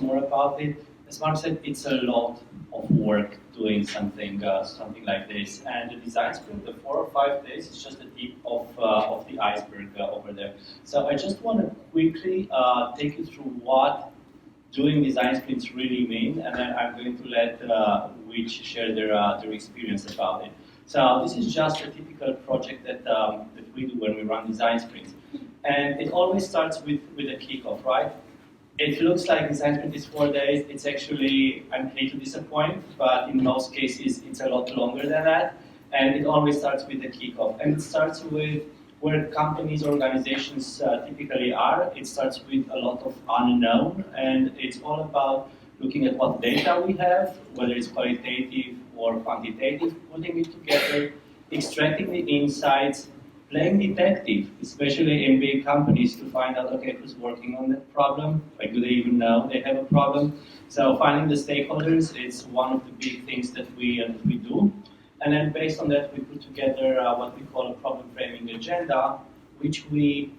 more about it. As Mark said, it's a lot of work doing something like this. And the design sprint, the 4 or 5 days, is just the tip of the iceberg over there. So I just want to quickly take you through what doing design sprints really mean, and then I'm going to let Which share their experience about it. So this is just a typical project that we do when we run design sprints. And it always starts with a kickoff, right? It looks like design sprint is 4 days. It's actually, I hate to disappoint, but in most cases it's a lot longer than that. And it always starts with a kickoff. And it starts with where companies, organizations typically are. It starts with a lot of unknown, and it's all about looking at what data we have, whether it's qualitative or quantitative, putting it together, extracting the insights, playing detective, especially in big companies, to find out, okay, who's working on that problem? Like, do they even know they have a problem? So finding the stakeholders is one of the big things that we do. And then based on that, we put together what we call a problem framing agenda, which we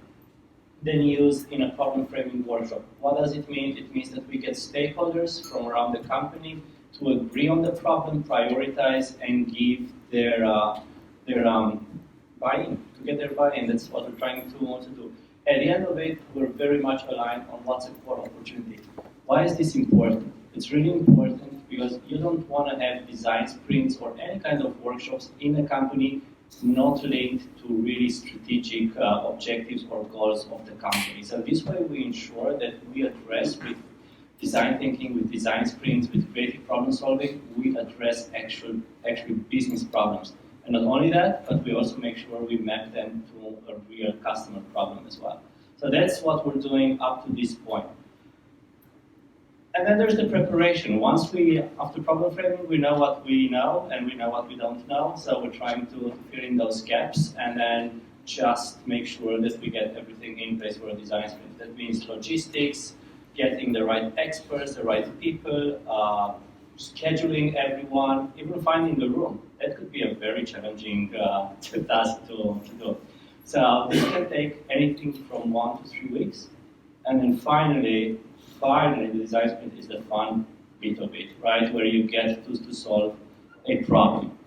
then use in a problem framing workshop. What does it mean? It means that we get stakeholders from around the company to agree on the problem, prioritize, and give their buy-in, to get their buy-in. That's what we're trying to do. At the end of it, we're very much aligned on what's a core opportunity. Why is this important? It's really important because you don't want to have design sprints or any kind of workshops in a company not linked to really strategic objectives or goals of the company. So this way we ensure that we address with design thinking, with design sprints, with creative problem solving, we address actual business problems. And not only that, but we also make sure we map them to a real customer problem as well. So that's what we're doing up to this point. And then there's the preparation. Once after problem framing, we know what we know and we know what we don't know. So we're trying to fill in those gaps and then just make sure that we get everything in place for a design sprint. That means logistics, getting the right experts, the right people, scheduling everyone, even finding the room. That could be a very challenging task to do. So this can take anything from 1 to 3 weeks. And then finally, the design sprint is the fun bit of it, right? Where you get to solve a problem,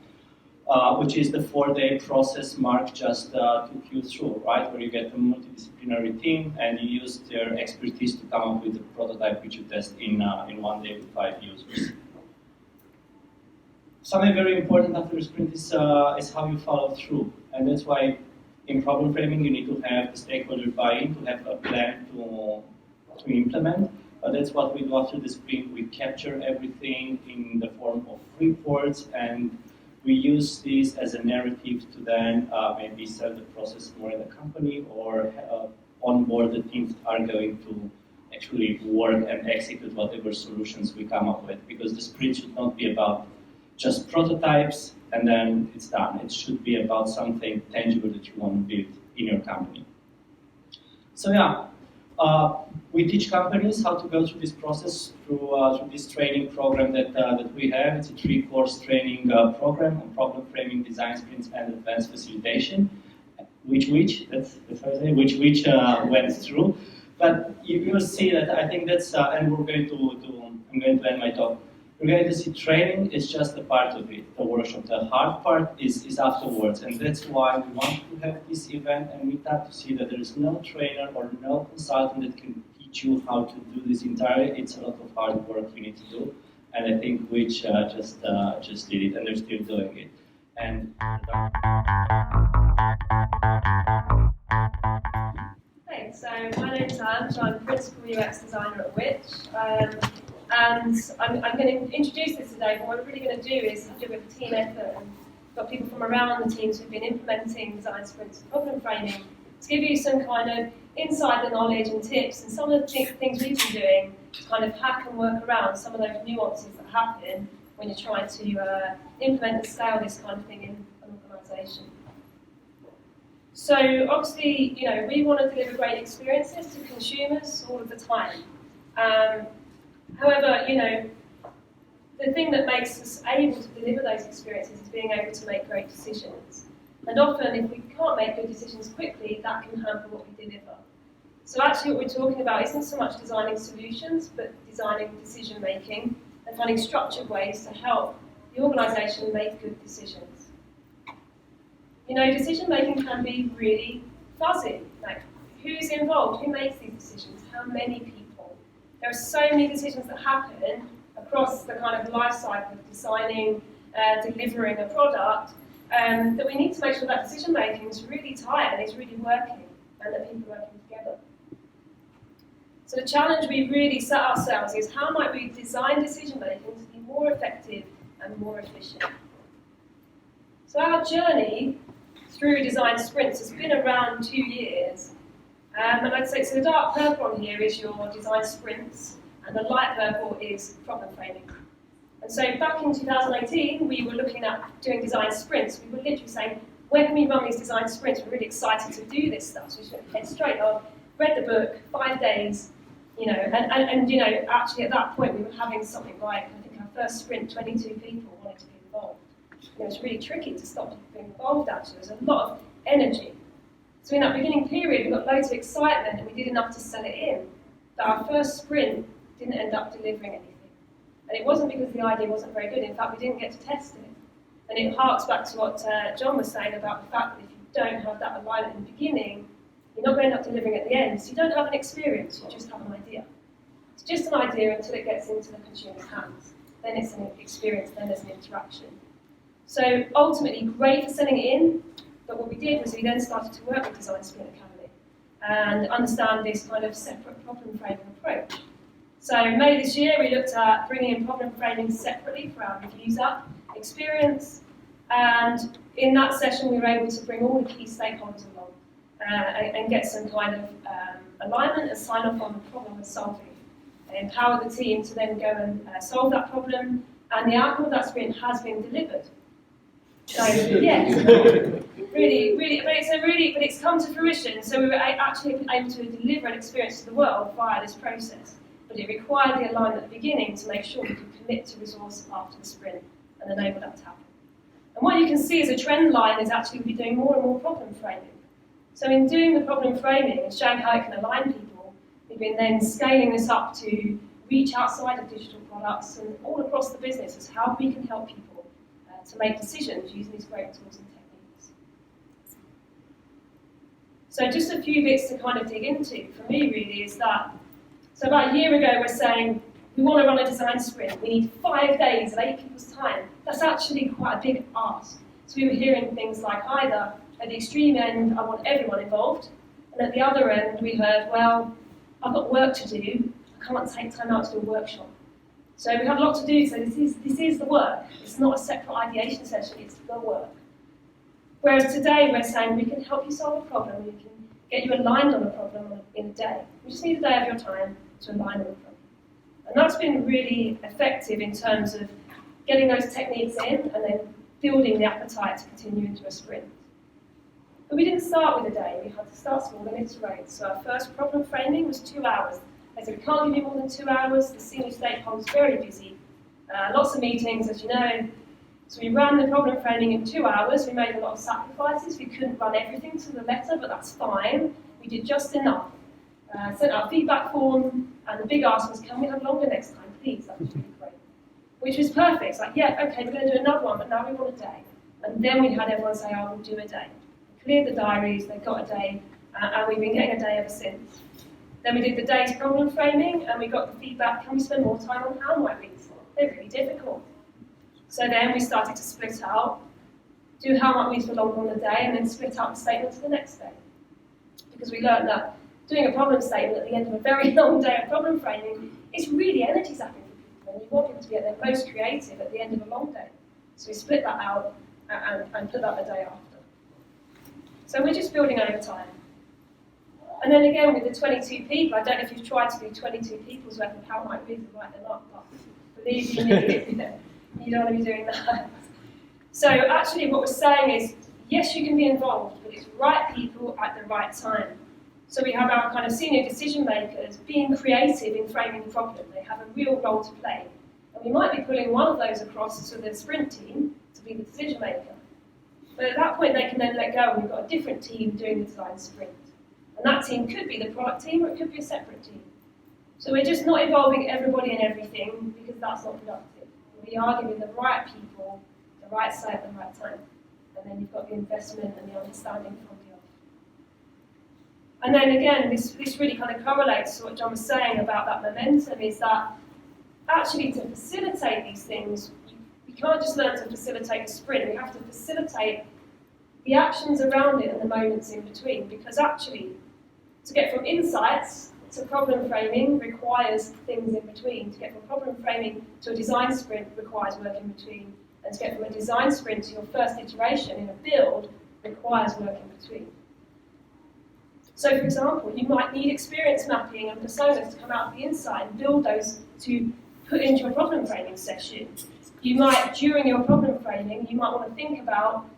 which is the 4-day process Mark just took you through, right? Where you get a multidisciplinary team and you use their expertise to come up with a prototype which you test in 1 day with 5 users. Something very important after a sprint is how you follow through, and that's why in problem framing you need to have the stakeholder buy-in, to have a plan to implement. But that's what we do after the sprint. We capture everything in the form of reports, and we use this as a narrative to then maybe sell the process more in the company or onboard the teams that are going to actually work and execute whatever solutions we come up with. Because the sprint should not be about just prototypes and then it's done. It should be about something tangible that you want to build in your company. So yeah. We teach companies how to go through this process through this training program that we have. It's a 3-course training program on problem framing, design sprints, and advanced facilitation. Which went through. But you will see that I think that's and we're going to I'm going to end my talk. We're going to see training is just a part of it, the workshop. The hard part is afterwards, and that's why we want to have this event and meetup to see that there is no trainer or no consultant that can teach you how to do this entirely. It's a lot of hard work you need to do, and I think Which just did it, and they're still doing it. And Hey, so my name's Anne, so I'm Principal UX Designer at Which. And I'm going to introduce this today, but what I'm really going to do is do a team effort. And got people from around the teams who've been implementing design sprints and problem framing to give you some kind of insider knowledge and tips and some of the things we've been doing to kind of hack and work around some of those nuances that happen when you're trying to implement and scale this kind of thing in an organisation. So obviously, we want to deliver great experiences to consumers all of the time. However, the thing that makes us able to deliver those experiences is being able to make great decisions. And often, if we can't make good decisions quickly, that can hamper what we deliver. So actually what we're talking about isn't so much designing solutions, but designing decision making and finding structured ways to help the organisation make good decisions. You know, decision making can be really fuzzy. Like, who's involved? Who makes these decisions? How many people? There are so many decisions that happen across the kind of life cycle of designing, delivering a product, that we need to make sure that decision making is really tight and is really working, and that people are working together. So the challenge we really set ourselves is how might we design decision making to be more effective and more efficient. So our journey through design sprints has been around 2 years. And I'd say, so the dark purple on here is your design sprints, and the light purple is problem framing. And so back in 2018, we were looking at doing design sprints. We were literally saying, when can we run these design sprints? We're really excited to do this stuff. So we just head straight on, read the book, 5 days, you know, and you know, actually at that point we were having something like, I think our first sprint, 22 people wanted to be involved. You know, it was really tricky to stop people being involved actually. There was a lot of energy. So in that beginning period, we got loads of excitement and we did enough to sell it in. But our first sprint didn't end up delivering anything. And it wasn't because the idea wasn't very good. In fact, we didn't get to test it. And it harks back to what John was saying about the fact that if you don't have that alignment in the beginning, you're not going to end up delivering at the end. So you don't have an experience, you just have an idea. It's just an idea until it gets into the consumer's hands. Then it's an experience, then there's an interaction. So ultimately, great for selling it in, but what we did was we then started to work with Design Sprint Academy and understand this kind of separate problem framing approach. So May this year, we looked at bringing in problem framing separately for our user experience, and in that session, we were able to bring all the key stakeholders along and get some kind of alignment and sign off on the problem we're solving. And empower the team to then go and solve that problem, and the outcome of that sprint has been delivered. So yes, but it's come to fruition. So we were actually able to deliver an experience to the world via this process. But it required the alignment at the beginning to make sure we could commit to resource after the sprint and enable that to happen. And what you can see as a trend line is actually we'll be doing more and more problem framing. So in doing the problem framing and showing how it can align people, we've been then scaling this up to reach outside of digital products and all across the business as how we can help people to make decisions using these great tools and techniques. So just a few bits to kind of dig into for me really is that, so about a year ago we're saying we want to run a design sprint, we need 5 days of 8 people's time. That's actually quite a big ask. So we were hearing things like either at the extreme end, I want everyone involved, and at the other end we heard, well, I've got work to do, I can't take time out to do a workshop. So we have a lot to do, so this is the work. It's not a separate ideation session, it's the work. Whereas today we're saying we can help you solve a problem, we can get you aligned on a problem in a day. We just need a day of your time to align on a problem. And that's been really effective in terms of getting those techniques in and then building the appetite to continue into a sprint. But we didn't start with a day, we had to start small and iterate. So our first problem framing was 2 hours. I said, we can't give you more than 2 hours, the senior stakeholders very busy, lots of meetings, as you know. So we ran the problem framing in 2 hours, we made a lot of sacrifices, we couldn't run everything to the letter, but that's fine. We did just enough. Sent out a feedback form, and the big ask was, can we have longer next time, please? That was really great. Which was perfect. It's like, yeah, okay, we're going to do another one, but now we want a day. And then we had everyone say, oh, we'll do a day. We cleared the diaries, they got a day, and we've been getting a day ever since. Then we did the day's problem framing, and we got the feedback, can we spend more time on how might we? They're really difficult. So then we started to split out, do how might we for longer on the day, and then split out the statement to the next day. Because we learned that doing a problem statement at the end of a very long day of problem framing is really energy zapping for people, and you want people to be at their most creative at the end of a long day. So we split that out and put that the day after. So we're just building over time. And then again with the 22 people, I don't know if you've tried to do 22 people's worth of how might we write them up, but believe me, you don't want to be doing that. So actually what we're saying is, yes, you can be involved, but it's right people at the right time. So we have our kind of senior decision makers being creative in framing the problem. They have a real role to play. And we might be pulling one of those across to the sprint team to be the decision maker. But at that point they can then let go and we've got a different team doing the design sprint. And that team could be the product team or it could be a separate team. So we're just not involving everybody in everything because that's not productive. We are giving the right people the right say at the right time. And then you've got the investment and the understanding from the off. And then again, this really kind of correlates to what John was saying about that momentum, is that actually to facilitate these things, we can't just learn to facilitate a sprint, we have to facilitate the actions around it and the moments in between, because actually to get from insights to problem framing requires things in between. To get from problem framing to a design sprint requires work in between. And to get from a design sprint to your first iteration in a build requires work in between. So for example, you might need experience mapping and personas to come out of the insight and build those to put into your problem framing session. You might, during your problem framing, you might want to think about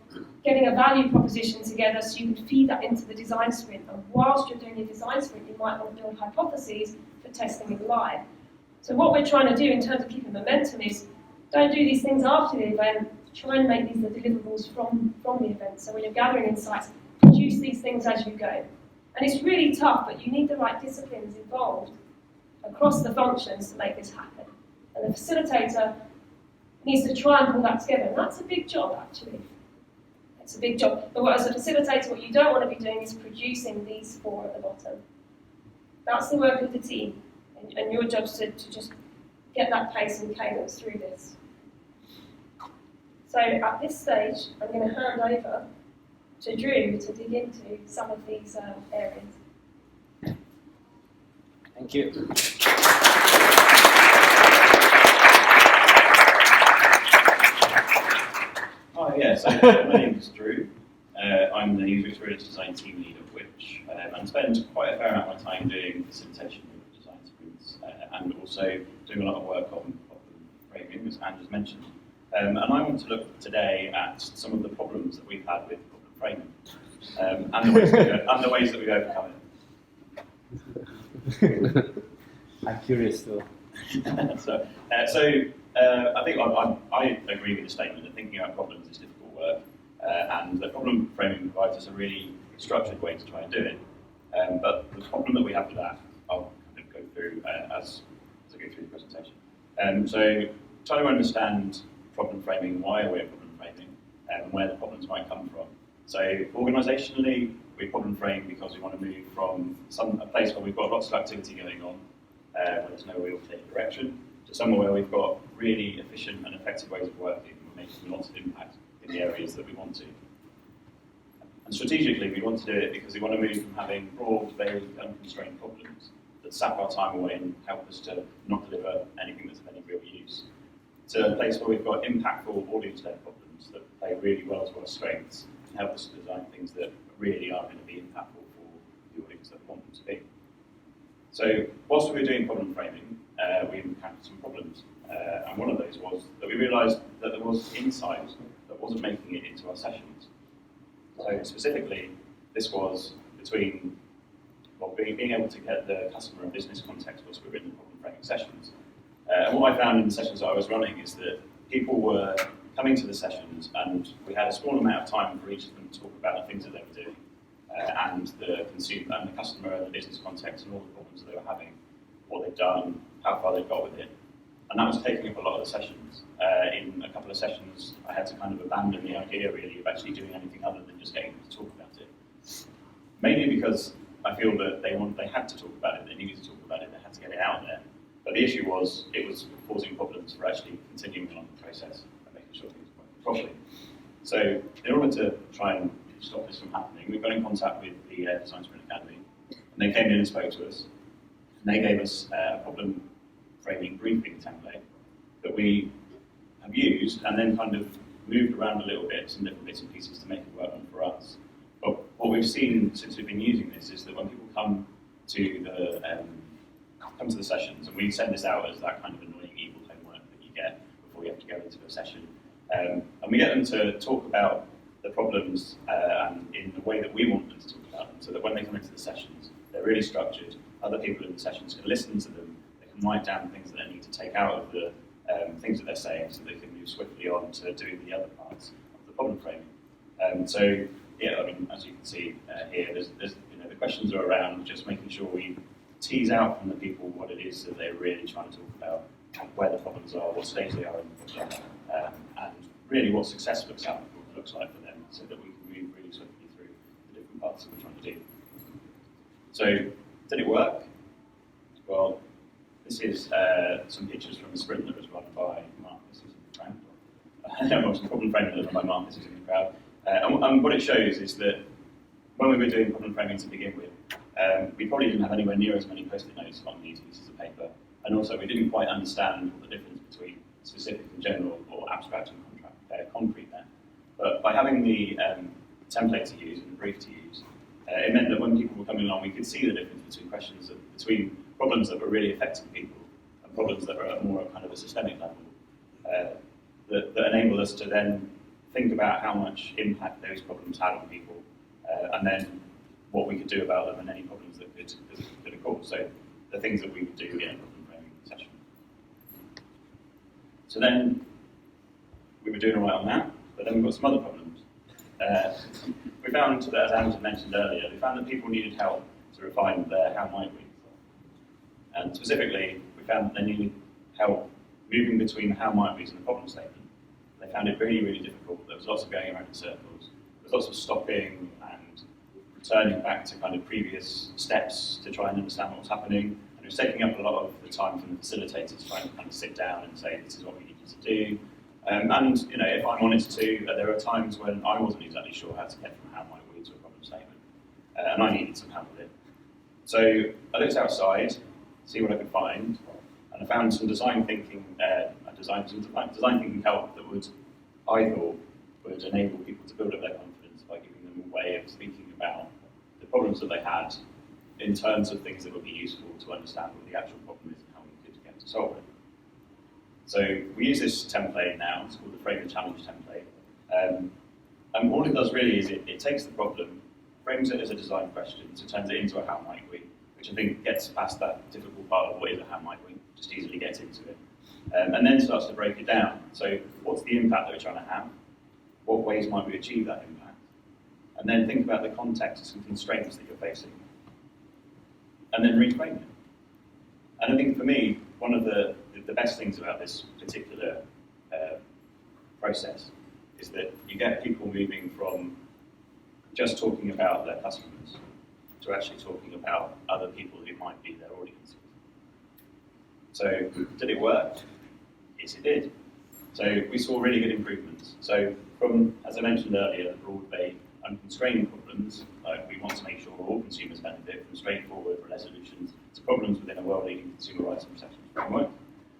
getting a value proposition together so you can feed that into the design sprint. And whilst you're doing your design sprint, you might want to build hypotheses for testing it live. So what we're trying to do in terms of keeping momentum is don't do these things after the event, try and make these the deliverables from the event. So when you're gathering insights, produce these things as you go. And it's really tough, but you need the right disciplines involved across the functions to make this happen. And the facilitator needs to try and pull that together. And that's a big job, actually. It's a big job. But as a facilitator, what you don't want to be doing is producing these four at the bottom. That's the work of the team. And your job is to just get that pace and cadence through this. So at this stage, I'm going to hand over to Drew to dig into some of these areas. Thank you. Hi, yeah, so my name is Drew. I'm the user experience design team lead of Which, and spend quite a fair amount of my time doing facilitation of design sprints, and also doing a lot of work on problem framing, as Andrew's mentioned. And I want to look today at some of the problems that we've had with problem framing, and the ways that we've overcome it. I'm curious though. So I think I agree with the statement that thinking about problems is difficult work, and the problem framing provides us a really structured way to try and do it. But the problem that we have with that, I'll kind of go through as I go through the presentation. So trying to understand problem framing, why are we at problem framing, and where the problems might come from. So organisationally, we problem frame because we want to move from a place where we've got lots of activity going on, where there's no real clear direction, to somewhere where we've got really efficient and effective ways of working and we're making lots of impact in the areas that we want to. And strategically, we want to do it because we want to move from having broad, vague, unconstrained problems that sap our time away and help us to not deliver anything that's of any real use, to a place where we've got impactful, audience-led problems that play really well to our strengths and help us to design things that really are going to be impactful for the audience that we want them to be. So whilst we were doing problem framing, we encountered some problems. And one of those was that we realised that there was insight that wasn't making it into our sessions. So specifically, this was between being able to get the customer and business context whilst we were in the problem framing sessions. And what I found in the sessions that I was running is that people were coming to the sessions and we had a small amount of time for each of them to talk about the things that they were doing and the consumer and the customer and the business context and all the problems that they were having, what they'd done, how far they'd got with it. And that was taking up a lot of the sessions. In a couple of sessions, I had to kind of abandon the idea really of actually doing anything other than just getting them to talk about it. Mainly because I feel that they had to talk about it, they needed to talk about it, they had to get it out there. But the issue was, it was causing problems for actually continuing along the process and making sure things worked properly. So in order to try and stop this from happening, we got in contact with the Design Sprint Academy, and they came in and spoke to us, and they gave us a problem framing briefing template that we have used and then kind of moved around a little bit, some different bits and pieces to make it work for us. But what we've seen since we've been using this is that when people come to the sessions, and we send this out as that kind of annoying evil homework that you get before you have to go into a session, and we get them to talk about the problems in the way that we want them to talk about them, so that when they come into the sessions, they're really structured. Other people in the sessions can listen to them, they can write down things that they need to take out of the things that they're saying, so they can move swiftly on to doing the other parts of the problem framing. So yeah, I mean, as you can see here, there's the questions are around just making sure we tease out from the people what it is that they're really trying to talk about, where the problems are, what stage they are in the problem, and really what success looks like for them, so that we can move really swiftly through the different parts that we're trying to do. So, did it work? Well, this is some pictures from a sprint that was run by Marcus, who's in the crowd. Some problem framing that was run by Marcus, who's in the crowd. And what it shows is that when we were doing problem framing to begin with, we probably didn't have anywhere near as many post-it notes on these pieces of paper, and also we didn't quite understand the difference between specific and general, or abstract and concrete there. But by having the template to use and the brief to use, it meant that when people were coming along, we could see the difference between problems that were really affecting people and problems that were at more kind of a systemic level, that enabled us to then think about how much impact those problems had on people, and then what we could do about them and any problems that could occur. So the things that we would do in a problem framing session. So then we were doing all right on that, but then we've got some other problems. We found that, as Andrew mentioned earlier, we found that people needed help to refine their how might we. And specifically, we found that they needed help moving between how might we's and the problem statement. They found it really, really difficult. There was lots of going around in circles. There was lots of stopping and returning back to kind of previous steps to try and understand what was happening. And it was taking up a lot of the time from the facilitators trying to kind of sit down and say, this is what we need you to do. And you know, if I'm honest too, there are times when I wasn't exactly sure how to get from how might we to a problem statement, and I needed some help with it. So I looked outside, see what I could find, and I found some design thinking, design thinking help that I thought would enable people to build up their confidence by giving them a way of thinking about the problems that they had in terms of things that would be useful to understand what the actual problem is and how we could get to solve it. So we use this template now. It's called the Frame and Challenge template. And all it does really is it takes the problem, frames it as a design question, so turns it into a how might we, which I think gets past that difficult part of what is a how might we, just easily gets into it. And then starts to break it down. So what's the impact that we're trying to have? What ways might we achieve that impact? And then think about the context and constraints that you're facing. And then reframe it. And I think for me, one of the best things about this particular process is that you get people moving from just talking about their customers to actually talking about other people who might be their audiences. So, did it work? Yes, it did. So, we saw really good improvements. So, from, as I mentioned earlier, the broad-based unconstrained problems, like we want to make sure all consumers benefit from straightforward resolutions to problems within a world-leading consumer rights and protections framework,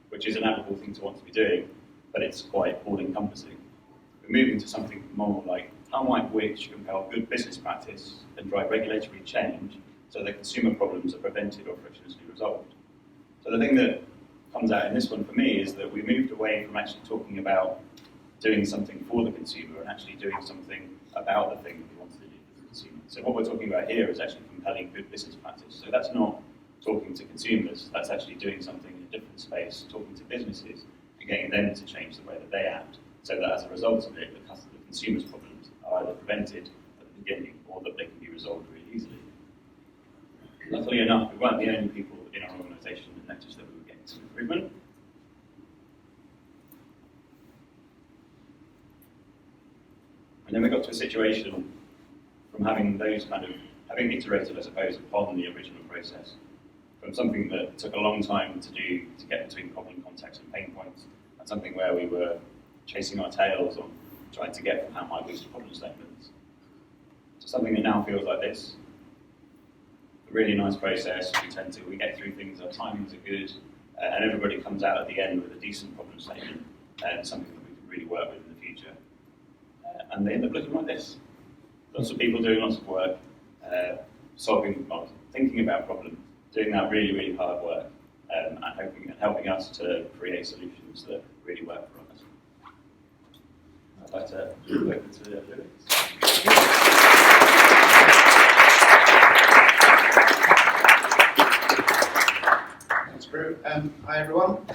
which is an admirable thing to want to be doing, but it's quite all-encompassing. We're moving to something more like how might which compel good business practice and drive regulatory change so that consumer problems are prevented or frictionlessly resolved. So the thing that comes out in this one for me is that we moved away from actually talking about doing something for the consumer and actually doing something about the thing that we want to do for the consumer. So what we're talking about here is actually compelling good business practice. So that's not talking to consumers, that's actually doing something in a different space, talking to businesses and getting them to change the way that they act, so that as a result of it, the consumer's problems are either prevented at the beginning or that they can be resolved really easily. Luckily enough, we weren't the only people in our organisation that noticed that we were getting some improvement. And then we got to a situation from having having iterated, I suppose, upon the original process, from something that took a long time to do to get between problem context and pain points, and something where we were chasing our tails on trying to get from how might we to problem statements, to something that now feels like this. A really nice process. We get through things, our timings are good, and everybody comes out at the end with a decent problem statement and something that we can really work with in the future. And they end up looking like this. Lots of people doing lots of work, thinking about problems, doing that really, really hard work, and helping us to create solutions that really work for us. I'd like to move over to Lewis. Thanks, Drew. Hi, everyone.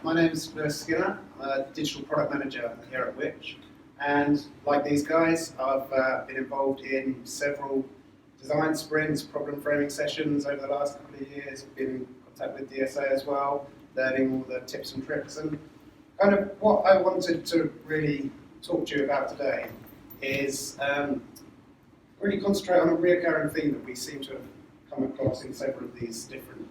My name is Lewis Skinner. I'm a digital product manager here at Which. And like these guys, I've been involved in several design sprints, problem framing sessions over the last couple of years, been in contact with DSA as well, learning all the tips and tricks. And kind of what I wanted to really talk to you about today is really concentrate on a recurring theme that we seem to have come across in several of these different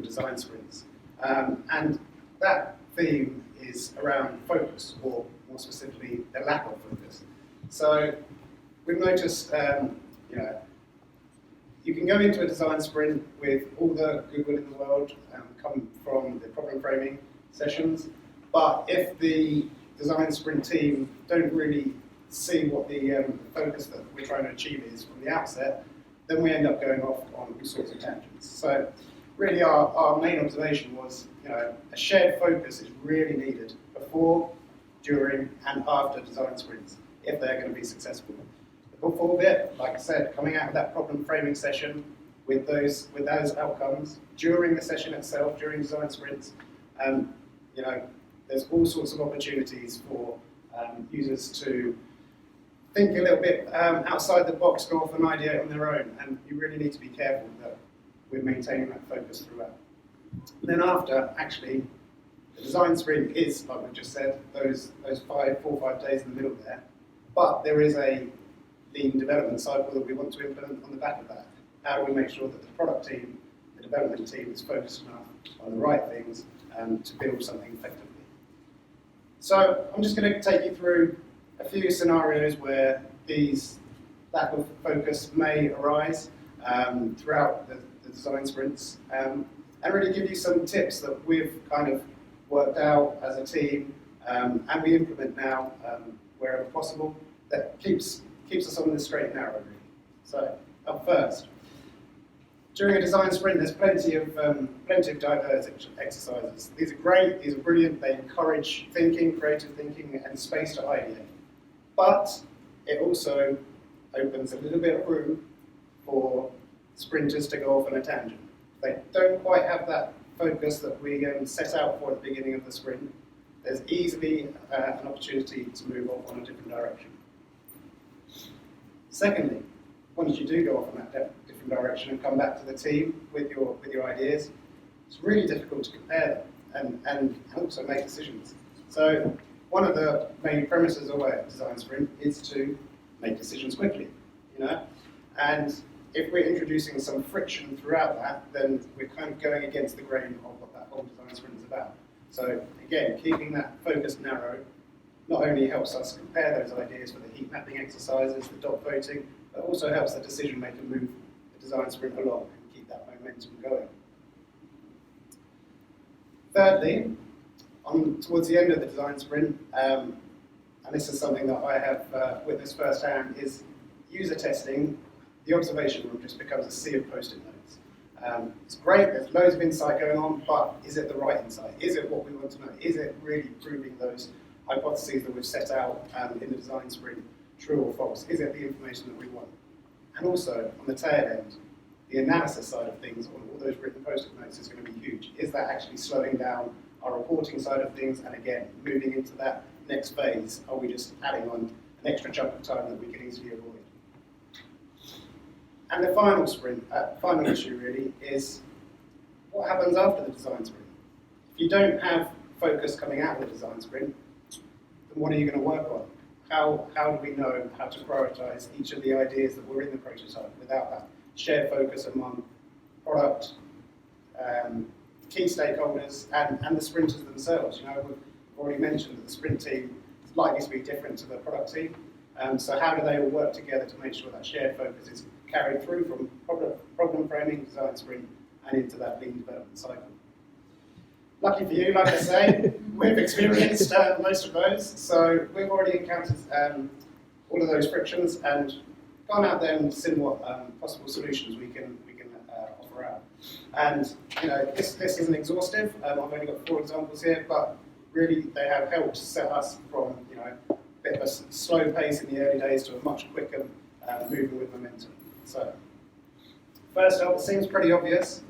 design sprints. And that theme is around focus, or more specifically, the lack of focus. So we've noticed, you can go into a design sprint with all the Google in the world, come from the problem framing sessions, but if the design sprint team don't really see what the focus that we're trying to achieve is from the outset, then we end up going off on all sorts of tangents. So really our main observation was, a shared focus is really needed before, during, and after design sprints if they're going to be successful. The before bit, like I said, coming out of that problem framing session with those outcomes during the session itself, during design sprints, there's all sorts of opportunities for users to think a little bit outside the box, go off and ideate on their own, and you really need to be careful that we're maintaining that focus throughout. And then after, actually, the design sprint is, like we just said, those 4 or 5 days in the middle there, but there is a lean development cycle that we want to implement on the back of that. How do we make sure that the product team, the development team, is focused enough on the right things to build something effectively? So I'm just going to take you through a few scenarios where these lack of focus may arise throughout the design sprints, and really give you some tips that we've kind of worked out as a team and we implement now wherever possible that keeps us on the straight and narrow, really. So up first, during a design sprint, there's plenty of diverse exercises. These are great, these are brilliant, they encourage thinking, creative thinking, and space to ideate. But it also opens a little bit of room for sprinters to go off on a tangent. They don't quite have that focus that we set out for at the beginning of the sprint. There's easily an opportunity to move off on a different direction. Secondly, once you do go off in that different direction and come back to the team with your ideas, it's really difficult to compare them and also make decisions. So one of the main premises of a design sprint is to make decisions quickly, and if we're introducing some friction throughout that, then we're kind of going against the grain of what that whole design sprint is about. So again, keeping that focus narrow not only helps us compare those ideas for the heat mapping exercises, the dot voting, but also helps the decision maker move the design sprint along and keep that momentum going. Thirdly, towards the end of the design sprint, and this is something that I have witnessed firsthand, is user testing. The observation room just becomes a sea of post-it notes. It's great, there's loads of insight going on, but is it the right insight? Is it what we want to know? Is it really proving those hypotheses that we've set out in the design sprint true or false? Is it the information that we want? And also, on the tail end, the analysis side of things on all those written post-it notes is going to be huge. Is that actually slowing down our reporting side of things? And again, moving into that next phase, are we just adding on an extra chunk of time that we can easily avoid? And the final issue really is what happens after the design sprint. If you don't have focus coming out of the design sprint, then what are you going to work on? How do we know how to prioritize each of the ideas that were in the prototype without that shared focus among product, key stakeholders, and the sprinters themselves? We've already mentioned that the sprint team is likely to be different to the product team. So how do they all work together to make sure that shared focus is carried through from problem framing, design sprint, and into that lean development cycle? Lucky for you, like I say, we've experienced most of those, so we've already encountered all of those frictions and gone out there and seen what possible solutions we can offer out. And this isn't exhaustive. I've only got 4 examples here, but really they have helped set us from a bit of a slow pace in the early days to a much quicker moving with momentum. So first up, it seems pretty obvious,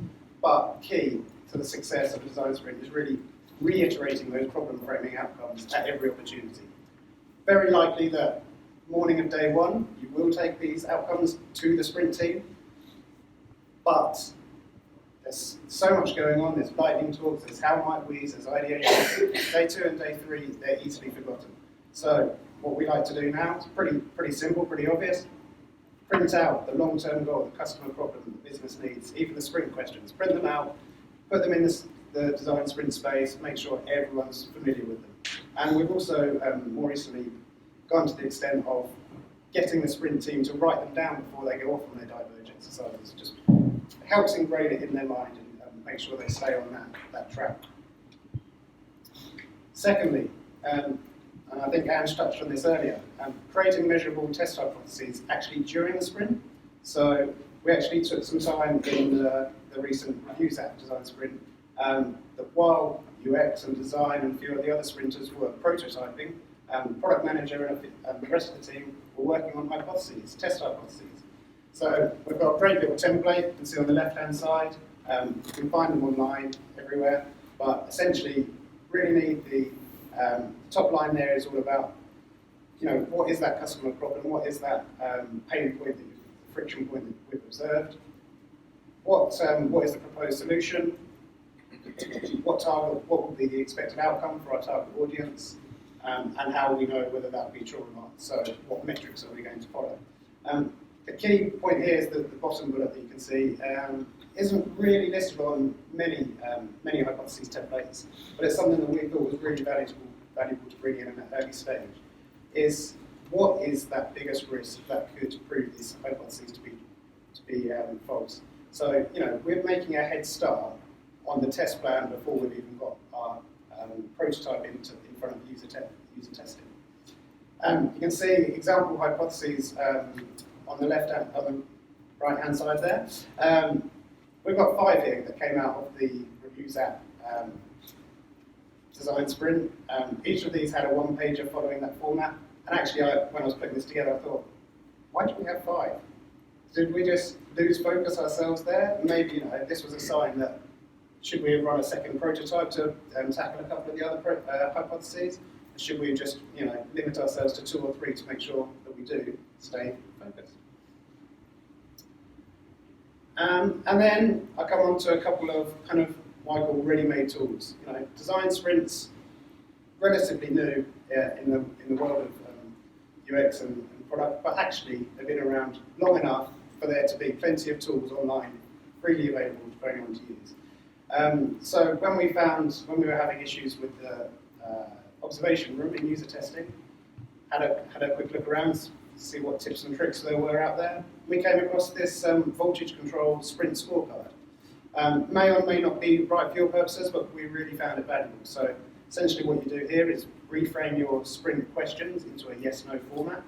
but key to the success of a design sprint is really reiterating those problem framing outcomes at every opportunity. Very likely that morning of day one, you will take these outcomes to the sprint team, but there's so much going on, there's lightning talks, there's how might we, there's ideation. Day 2 and day 3, they're easily forgotten. So what we like to do now is pretty simple, pretty obvious. Print out the long-term goal, the customer problem, the business needs, even the sprint questions. Print them out, put them in the design sprint space, make sure everyone's familiar with them. And we've also more recently gone to the extent of getting the sprint team to write them down before they go off on their diverge exercises. Just helps ingrain it in their mind and make sure they stay on that track. Secondly, and I think Ange touched on this earlier, creating measurable test hypotheses actually during the sprint. So we actually took some time in the recent Reviews App design sprint that while UX and design and a few of the other sprinters were prototyping, product manager and the rest of the team were working on hypotheses, test hypotheses. So we've got a great little template you can see on the left-hand side. You can find them online everywhere, but essentially really need the top line there is all about, what is that customer problem? What is that pain point, friction point that we've observed? What is the proposed solution? What will be the expected outcome for our target audience? And how will we know whether that will be true or not? So what metrics are we going to follow? The key point here is that the bottom bullet that you can see isn't really listed on many hypotheses templates, but it's something that we thought was really valuable to bring in an early stage, is what is that biggest risk that could prove these hypotheses to be false. So, we're making a head start on the test plan before we've even got our prototype in front of user testing. You can see example hypotheses on the right-hand side there. We've got 5 here that came out of the Reviews App design sprint. Each of these had a one-pager following that format. And actually, when I was putting this together, I thought, why did we have 5? Did we just lose focus ourselves there? Maybe, this was a sign that should we have run a second prototype to tackle a couple of the other hypotheses? Should we just, limit ourselves to 2 or 3 to make sure that we do stay focused? And then I come on to a couple of kind of what I call ready-made tools. Design sprints, relatively new in the world of UX and product, but actually they've been around long enough for there to be plenty of tools online freely available for anyone to use. So when we were having issues with the observation room in user testing, had a quick look around to see what tips and tricks there were out there. We came across this voltage control sprint scorecard. May or may not be right for your purposes, but we really found it valuable. So essentially what you do here is reframe your sprint questions into a yes-no format.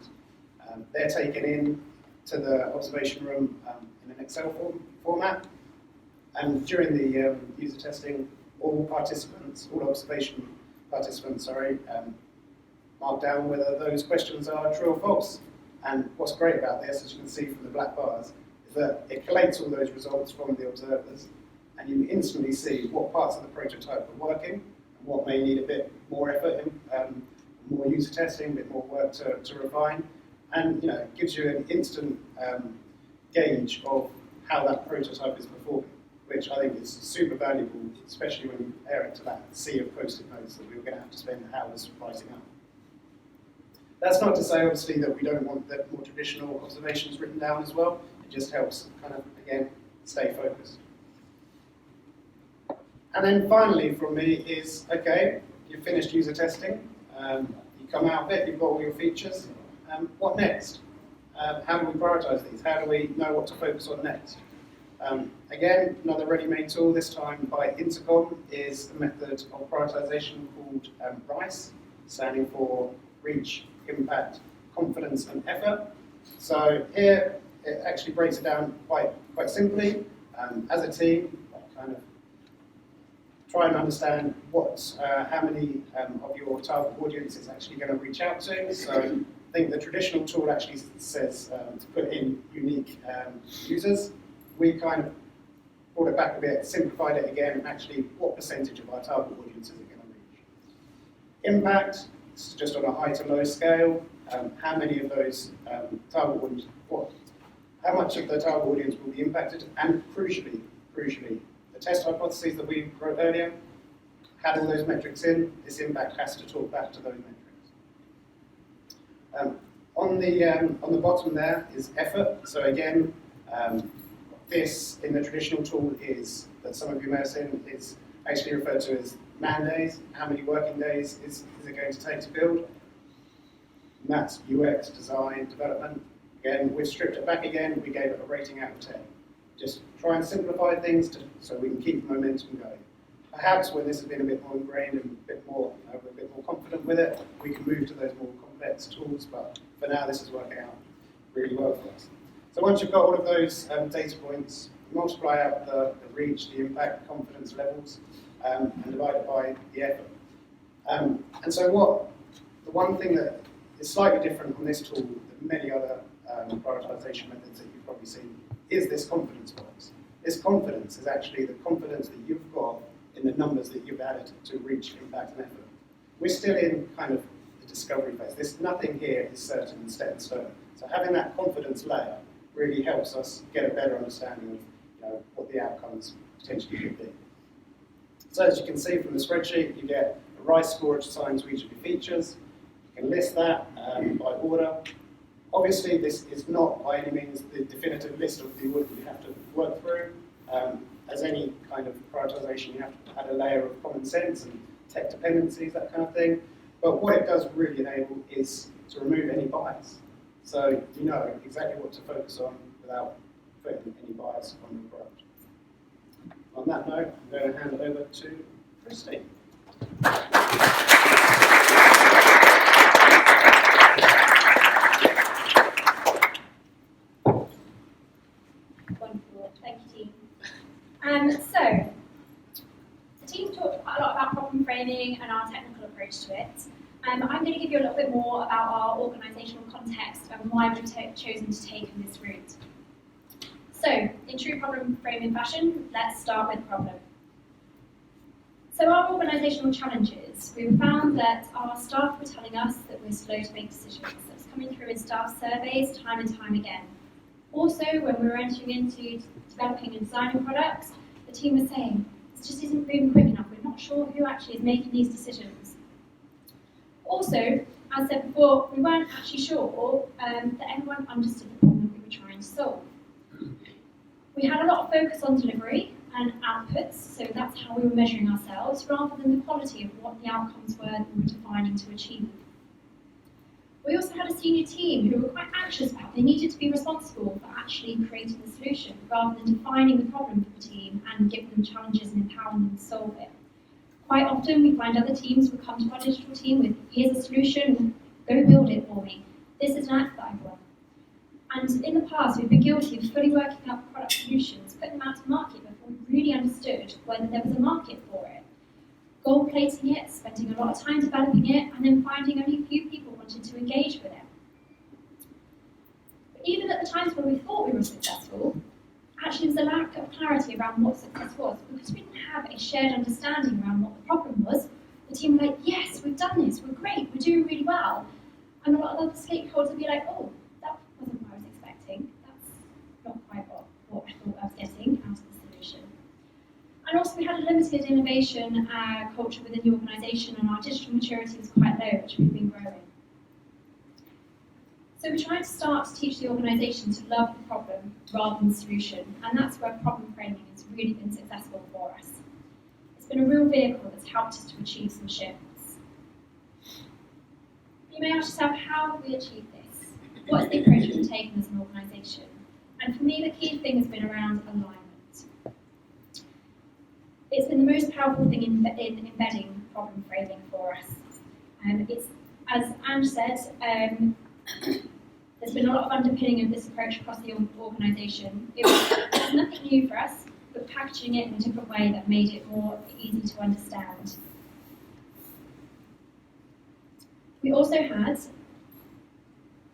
They're taken in to the observation room in an Excel format. And during the user testing, all observation participants, mark down whether those questions are true or false. And what's great about this, as you can see from the black bars, is that it collates all those results from the observers, and you instantly see what parts of the prototype are working, and what may need a bit more effort, more user testing, a bit more work to refine, and it gives you an instant gauge of how that prototype is performing, which I think is super valuable, especially when you compare it to that sea of post-it notes that we were going to have to spend hours writing up. That's not to say, obviously, that we don't want the more traditional observations written down as well. It just helps kind of, again, stay focused. And then finally from me is, okay, you've finished user testing, you come out of it, you've got all your features, what next? How do we prioritize these? How do we know what to focus on next? Again, another ready-made tool, this time by Intercom, is a method of prioritization called RICE, standing for Reach, Impact, Confidence and Effort. So here, it actually breaks it down quite simply. As a team, kind of try and understand how many of your target audience is actually going to reach out to. So I think the traditional tool actually says to put in unique users. We kind of brought it back a bit, simplified it again, and actually what percentage of our target audience is it going to reach. Impact, it's just on a high to low scale. how many of those target audience, how much of the target audience will be impacted, and crucially, the test hypotheses that we wrote earlier had all those metrics in. This impact has to talk back to those metrics. On the bottom there is effort. So again, this in the traditional tool is, that some of you may have seen, is actually referred to as man days. How many working days is it going to take to build? And that's UX, design, development. Again, we've stripped it back again. We gave it a rating out of 10. Just try and simplify things so we can keep the momentum going. Perhaps when this has been a bit more ingrained and a bit more confident with it, we can move to those more complex tools. But for now, this is working out really well for us. So once you've got all of those data points, multiply out the reach, the impact, confidence levels, and divide it by the effort. And so the one thing that is slightly different on this tool than many other prioritization methods that you've probably seen is this confidence box. This confidence is actually the confidence that you've got in the numbers that you've added to reach, impact, and effort. We're still in kind of the discovery phase. Nothing here is certain and set in stone. So having that confidence layer really helps us get a better understanding of what the outcomes potentially could be. So as you can see from the spreadsheet, you get a RICE score which assigns to each of your features. You can list that by order. Obviously, this is not by any means the definitive list of the order that you have to work through. As any kind of prioritization, you have to add a layer of common sense and tech dependencies, that kind of thing. But what it does really enable is to remove any bias. So you know exactly what to focus on without putting any bias on your product. On that note, I'm going to hand it over to Christy. Wonderful, thank you, team. So, the team talked quite a lot about problem framing and our technical approach to it. I'm going to give you a little bit more about our organisational context and why we've chosen to take this route. So, in true problem framing fashion, let's start with the problem. So our organisational challenges, we found that our staff were telling us that we're slow to make decisions. That's coming through in staff surveys time and time again. Also, when we were entering into developing and designing products, the team was saying, this just isn't moving quick enough. We're not sure who actually is making these decisions. Also, as said before, we weren't actually sure that everyone understood the problem we were trying to solve. We had a lot of focus on delivery and outputs, so that's how we were measuring ourselves, rather than the quality of what the outcomes were that we were defining to achieve. We also had a senior team who were quite anxious about they needed to be responsible for actually creating the solution, rather than defining the problem for the team and giving them challenges and empowering them to solve it. Quite often we find other teams will come to our digital team with, here's a solution, go build it for me. This is an app that I've run. And in the past we've been guilty of fully working up product solutions, putting them out to market before we really understood whether there was a market for it. Gold plating it, spending a lot of time developing it, and then finding only a few people wanted to engage with it. But even at the times when we thought we were successful, actually there's a lack of clarity around what success was, because we didn't have a shared understanding around what the problem was. The team were like, yes, we've done this, we're great, we're doing really well. And a lot of other stakeholders would be like, oh, that wasn't what I was expecting. That's not quite what I thought I was getting out of the solution. And also we had a limited innovation culture within the organisation, and our digital maturity was quite low, which we've been growing. So we tried to start to teach the organisation to love the problem rather than the solution, and that's where problem framing has really been successful for us. It's been a real vehicle that's helped us to achieve some shifts. You may ask yourself, how have we achieved this? What is the approach we've taken as an organisation? And for me, the key thing has been around alignment. It's been the most powerful thing in embedding problem framing for us. It's, as Ange said, there's been a lot of underpinning of this approach across the organisation. It was nothing new for us, but packaging it in a different way that made it more easy to understand. We also had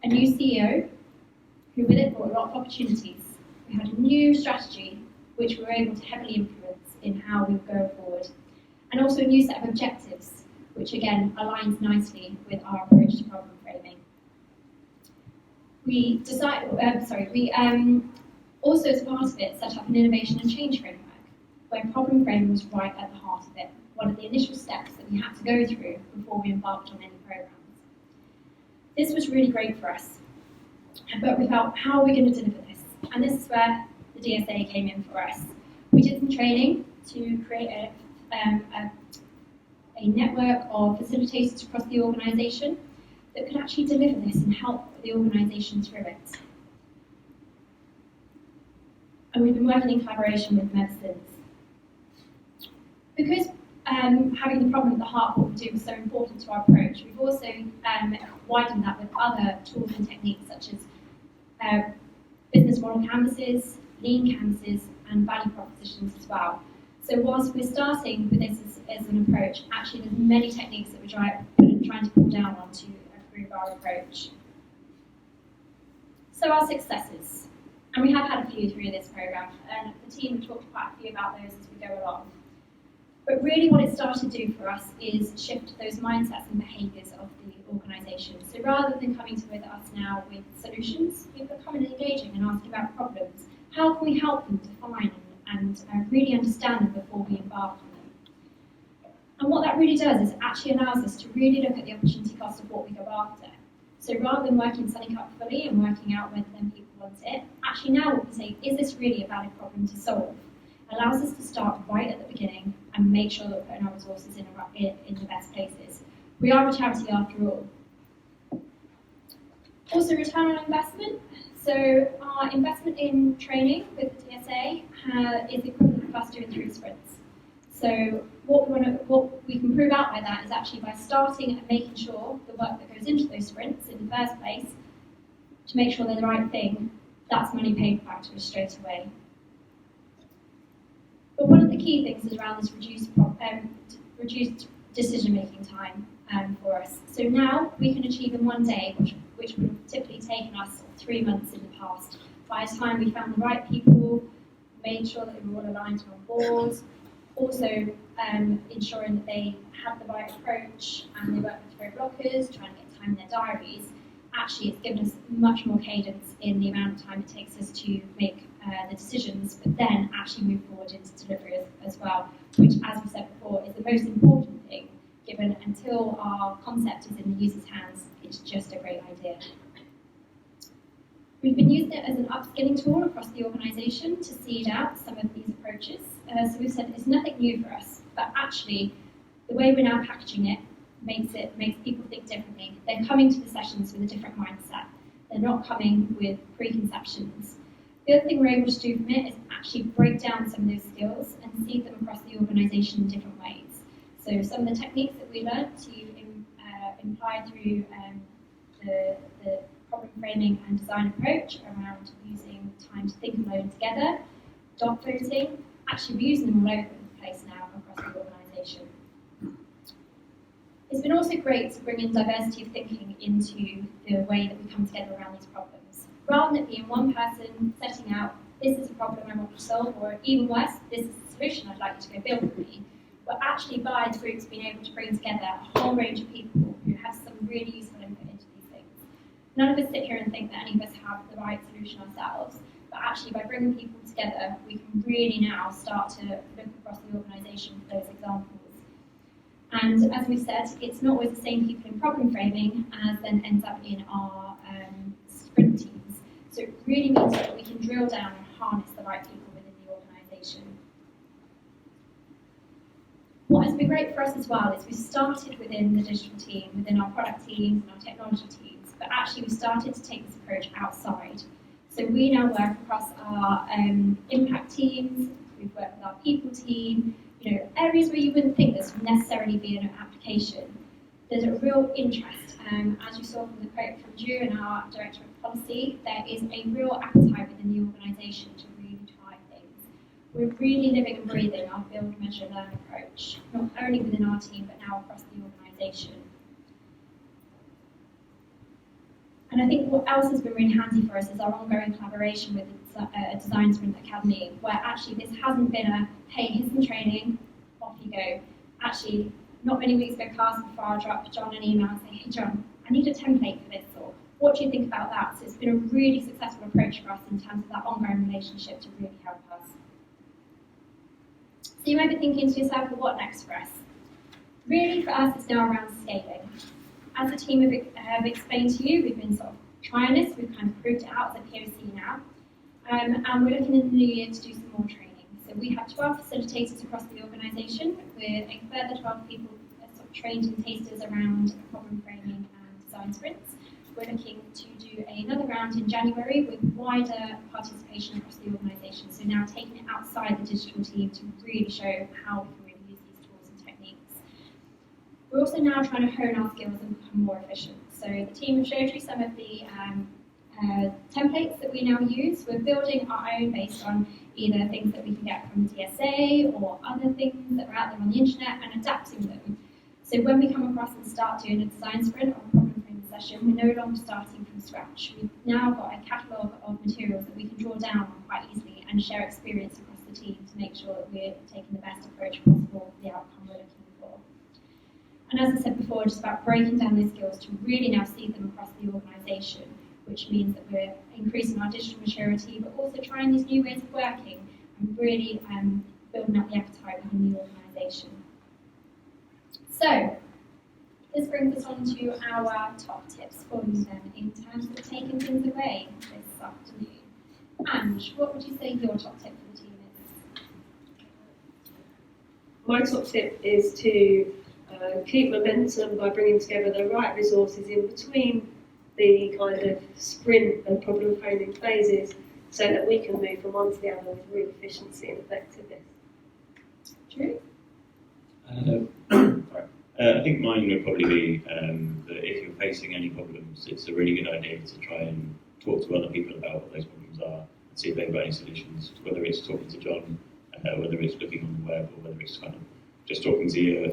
a new CEO who with it brought a lot of opportunities. We had a new strategy which we were able to heavily influence in how we would go forward, and also a new set of objectives which again aligns nicely with our approach to problem framing. We also, as part of it, set up an innovation and change framework, where problem framing was right at the heart of it, one of the initial steps that we had to go through before we embarked on any programs. This was really great for us, but we felt, how are we going to deliver this? And this is where the DSA came in for us. We did some training to create a network of facilitators across the organisation that could actually deliver this and help the organisation through it. And we've been working in collaboration with medicines. Because having the problem at the heart of what we do is so important to our approach, we've also widened that with other tools and techniques such as business model canvases, lean canvases, and value propositions as well. So whilst we're starting with this as an approach, actually there's many techniques that we're trying to pull down on to improve our approach. So our successes, and we have had a few through this programme, and the team have talked quite a few about those as we go along. But really what it started to do for us is shift those mindsets and behaviours of the organisation. So rather than coming to with us now with solutions, people are coming and engaging and asking about problems. How can we help them define and really understand them before we embark on them? And what that really does is it actually allows us to really look at the opportunity cost of what we go after. So rather than working something up fully and working out whether then people want it, actually now what we say, is this really a valid problem to solve? Allows us to start right at the beginning and make sure that we're putting our resources in the best places. We are a charity after all. Also, return on investment. So our investment in training with the DSA is the equivalent of us doing 3 sprints. So what we can prove out by that is actually by starting and making sure the work that goes into those sprints in the first place, to make sure they're the right thing, that's money paid back to us straight away. But one of the key things is around this reduced decision-making time for us. So now we can achieve in 1 day, which would have typically taken us 3 months in the past. By the time we found the right people, made sure that they were all aligned and on board, also ensuring that they had the right approach and they weren't with throw blockers, trying to get time in their diaries, actually it's given us much more cadence in the amount of time it takes us to make the decisions, but then actually move forward into delivery as well, which, as we said before, is the most important thing, given until our concept is in the user's hands, it's just a great idea. We've been using it as an upskilling tool across the organisation to seed out some of these approaches. So we've said it's nothing new for us, but actually the way we're now packaging it makes people think differently. They're coming to the sessions with a different mindset. They're not coming with preconceptions. The other thing we're able to do from it is actually break down some of those skills and seed them across the organisation in different ways. So some of the techniques that we learned to imply through the problem framing and design approach around using time to think and learn together, dot voting, actually we're using them all over the place now across the organisation. It's been also great to bring in diversity of thinking into the way that we come together around these problems. Rather than it being one person setting out, this is a problem I want to solve, or even worse, this is the solution I'd like you to go build with me, but actually by the groups being able to bring together a whole range of people who have some really useful input into these things. None of us sit here and think that any of us have the right solution ourselves, but actually by bringing people together, we can really now start to look across the organisation for those examples. And as we said, it's not always the same people in problem framing as then ends up in our sprint teams. So it really means that we can drill down and harness the right people within the organisation. What has been great for us as well is we started within the digital team, within our product teams and our technology teams, but actually we started to take this approach outside. So we now work across our impact teams, we've worked with our people team, areas where you wouldn't think this would necessarily be an application. There's a real interest. As you saw from the quote from Drew and our Director of Policy, there is a real appetite within the organisation to really try things. We're really living and breathing our build, measure, learn approach, not only within our team, but now across the organisation. And I think what else has been really handy for us is our ongoing collaboration with the Design Sprint Academy, where actually this hasn't been a, hey, here's some training, off you go. Actually, not many weeks go past before I'll drop John an email and say, hey John, I need a template for this, or What do you think about that? So it's been a really successful approach for us in terms of that ongoing relationship to really help us. So you might be thinking to yourself, well, what next for us? Really, for us, it's now around scaling. As the team have explained to you, we've been sort of trying this, we've kind of proved it out as a POC now, and we're looking in the new year to do some more training. So we have 12 facilitators across the organisation, with a further 12 people sort of trained in tasters around problem framing and design sprints. We're looking to do another round in January with wider participation across the organisation, so now taking it outside the digital team to really show how we can really use these tools and techniques. We're also now trying to hone our skills and become more efficient. So the team have showed you some of the templates that we now use. We're building our own based on either things that we can get from the DSA or other things that are out there on the internet and adapting them. So when we come across and start doing a design sprint or a problem framing session, we're no longer starting from scratch. We've now got a catalogue of materials that we can draw down on quite easily and share experience across the team to make sure that we're taking the best approach possible for the outcome we're looking for. And as I said before, just about breaking down those skills to really now see them across the organisation, which means that we're increasing our digital maturity, but also trying these new ways of working and really building up the appetite within the organisation. So, this brings us on to our top tips for you then, in terms of taking things away this afternoon. Ange, what would you say your top tip for the team is? My top tip is to keep momentum by bringing together the right resources in between the kind of sprint and problem framing phases so that we can move from one to the other with real efficiency and effectiveness. Drew? I think mine would probably be that if you're facing any problems, it's a really good idea to try and talk to other people about what those problems are and see if they've got any solutions, whether it's talking to John, whether it's looking on the web, or whether it's kind of just talking to you,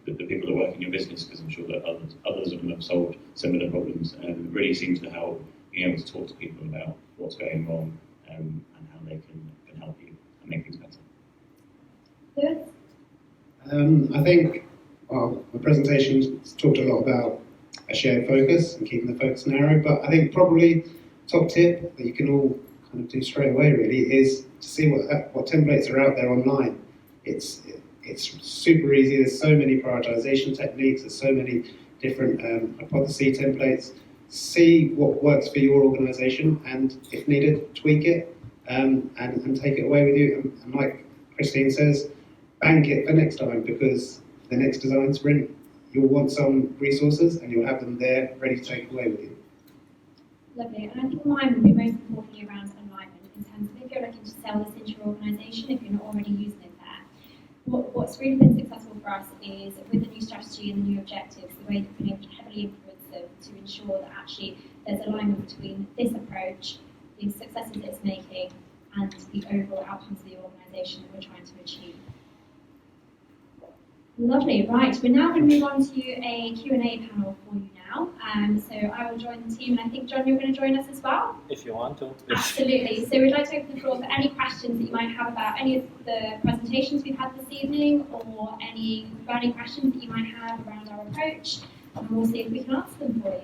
the people that work in your business, because I'm sure that others of them have solved similar problems. It really seems to help being able to talk to people about what's going wrong and how they can help you and make things better. Lewis? I think, well, my presentation talked a lot about a shared focus and keeping the focus narrow, but I think probably top tip that you can all kind of do straight away really is to see what templates are out there online. It's super easy. There's so many prioritization techniques. There's so many different hypothesis templates. See what works for your organisation, and if needed, tweak it and take it away with you. And like Christine says, bank it for next time, because the next design sprint you'll want some resources and you'll have them there ready to take away with you. Lovely. And I think mine would be most importantly around alignment, in terms of if you're looking to sell this into your organisation, if you're not already using it there. What's really been successful for us is with the new strategy and the new objectives, the way that we've been able to heavily influence them to ensure that actually there's alignment between this approach, the successes it's making, and the overall outcomes of the organisation that we're trying to achieve. Lovely, right, we're now going to move on to a Q&A panel for you now. So I will join the team, and I think, John, you're going to join us as well? If you want to. Absolutely. So we'd like to open the floor for any questions that you might have about any of the presentations we've had this evening, or any burning questions that you might have around our approach, and we'll see if we can answer them for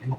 you.